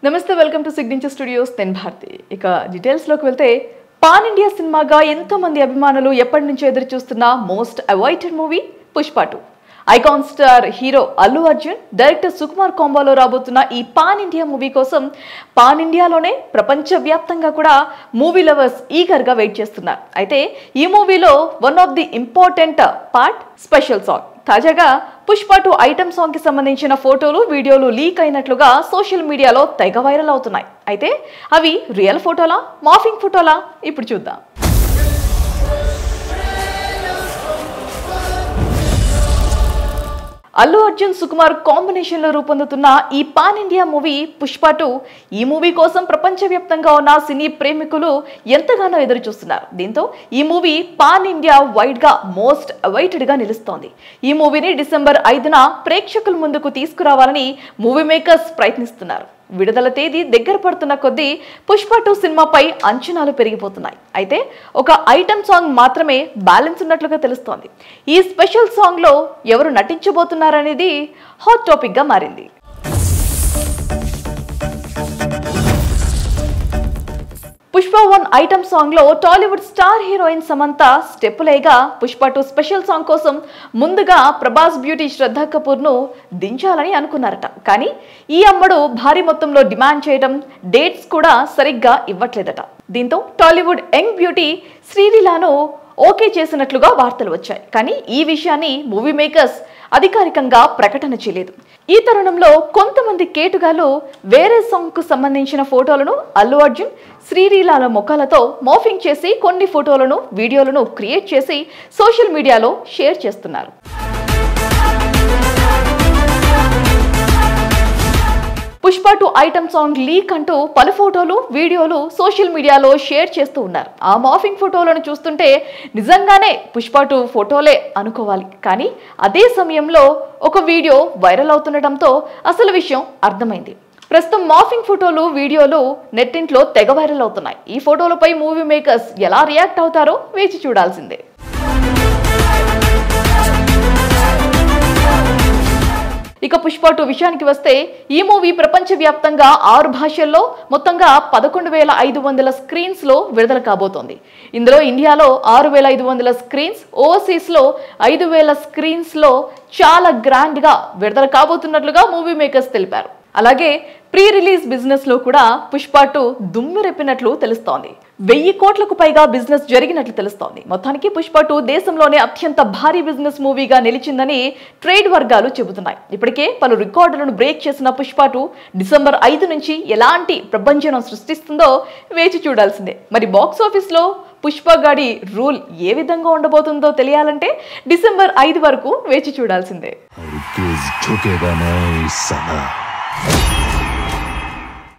నమస్తే, welcome to signature studios నేను భారతి. ఇక డీటెయిల్స్లోకి వెళ్తే పాన్ ఇండియా సినిమాగా ఎంతో మంది అభిమానులు ఎప్పటి నుంచో ఎదురు చూస్తున్న most awaited movie Pushpa 2. Icon star hero Allu Arjun, director Sukumar కాంబోలో రాబోతున్న ఈ పాన్ ఇండియా మూవీ కోసం పాన్ ఇండియాలోనే ప్రపంచవ్యాప్తంగా కూడా మూవీ లవర్స్ ఈగర్గా వెయిట్ చేస్తున్నారు. అయితే ఈ మూవీలో one of the important part special song. తాజాగా పుష్ప 2 ఐటమ్ సాంగ్ కి సంబంధించిన ఫోటోలు, వీడియోలు లీక్ అయినట్లుగా సోషల్ మీడియాలో తెగ వైరల్ అవుతున్నాయి. అయితే అవి రియల్ ఫోటోలా, మార్ఫింగ్ ఫోటోలా? ఇప్పుడు చూద్దాం. అల్లు అర్జున్, సుకుమార్ కాంబినేషన్ లో రూపొందుతున్న ఈ పాన్ ఇండియా మూవీ పుష్ప 2. ఈ మూవీ కోసం ప్రపంచవ్యాప్తంగా ఉన్న సినీ ప్రేమికులు ఎంతగానో ఎదురు చూస్తున్నారు. దీంతో ఈ మూవీ పాన్ ఇండియా వైడ్ గా మోస్ట్ అవైటెడ్ గా నిలుస్తోంది. ఈ మూవీని డిసెంబర్ 5న ప్రేక్షకుల ముందుకు తీసుకురావాలని మూవీ మేకర్స్ ప్రయత్నిస్తున్నారు. విడుదల తేదీ దగ్గర పడుతున్న కొద్దీ పుష్ప 2 సినిమాపై అంచనాలు పెరిగిపోతున్నాయి. అయితే ఒక ఐటమ్ సాంగ్ మాత్రమే బ్యాలెన్స్ ఉన్నట్లుగా తెలుస్తోంది. ఈ స్పెషల్ సాంగ్ లో ఎవరు నటించబోతున్నారనేది హాట్ టాపిక్ గా మారింది. పుష్ప 1 ఐటమ్ సాంగ్ లో టాలీవుడ్ స్టార్ హీరోయిన్ సమంత స్టెప్పులేగా పుష్ప 2 స్పెషల్ సాంగ్ కోసం ముందుగా ప్రభాస్ బ్యూటీ శ్రద్ధా కపూర్ ను దించాలని అనుకున్నారట. కానీ ఈ అమ్మడు భారీ మొత్తంలో డిమాండ్ చేయడం, డేట్స్ కూడా సరిగ్గా ఇవ్వట్లేదట. దీంతో టాలీవుడ్ యంగ్ బ్యూటీ శ్రీలీలను ఓకే చేసినట్లుగా వార్తలు వచ్చాయి. కానీ ఈ విషయాన్ని మూవీ మేకర్స్ అధికారికంగా ప్రకటన చేయలేదు. ఈ తరుణంలో కొంతమంది కేటుగాలు వేరే సాంగ్ కు సంబంధించిన ఫోటోలను అల్లు అర్జున్, శ్రీలీల ముఖాలతో మార్ఫింగ్ చేసి కొన్ని ఫోటోలను, వీడియోలను క్రియేట్ చేసి సోషల్ మీడియాలో షేర్ చేస్తున్నారు. పుష్ప 2 ఐటమ్ సాంగ్ లీక్ అంటూ పలు ఫోటోలు, వీడియోలు సోషల్ మీడియాలో షేర్ చేస్తూ ఉన్నారు. ఆ మార్ఫింగ్ ఫోటోలను చూస్తుంటే నిజంగానే పుష్ప 2 ఫోటోలే అనుకోవాలి. కానీ అదే సమయంలో ఒక వీడియో వైరల్ అవుతుండటంతో అసలు విషయం అర్థమైంది. ప్రస్తుతం మార్ఫింగ్ ఫోటోలు, వీడియోలు నెట్టింట్లో తెగ వైరల్ అవుతున్నాయి. ఈ ఫోటోలపై మూవీ మేకర్స్ ఎలా రియాక్ట్ అవుతారో వేచి చూడాల్సిందే. ఇక పుష్ప 2 విషయానికి వస్తే ఈ మూవీ ప్రపంచవ్యాప్తంగా 6 భాషల్లో మొత్తంగా 11,500 స్క్రీన్స్ లో విడుదల కాబోతోంది. ఇందులో ఇండియాలో 6,500 స్క్రీన్స్, ఓవర్సీస్ లో 5,000 స్క్రీన్స్ లో చాలా గ్రాండ్ గా విడుదల కాబోతున్నట్లుగా మూవీ మేకర్స్ తెలిపారు. అలాగే ప్రీ రిలీజ్ బిజినెస్ లో కూడా పుష్ప 2 దుమ్మెరెప్పినట్లు తెలుస్తోంది. 1000 కోట్లకు పైగా బిజినెస్ జరిగినట్లు తెలుస్తోంది. మొత్తానికి పుష్ప 2 దేశంలోనే అత్యంత భారీ బిజినెస్ మూవీగా నిలిచిందని ట్రేడ్ వర్గాలు చెబుతున్నాయి. ఇప్పటికే పలు రికార్డులను బ్రేక్ చేసిన పుష్ప 2 డిసెంబర్ 5 నుంచి ఎలాంటి ప్రభంజనం సృష్టిస్తుందో వేచి చూడాల్సిందే. మరి బాక్స్ ఆఫీస్ లో పుష్ప గాడి రూల్ ఏ విధంగా ఉండబోతుందో తెలియాలంటే డిసెంబర్ 5 వరకు వేచి చూడాల్సిందే.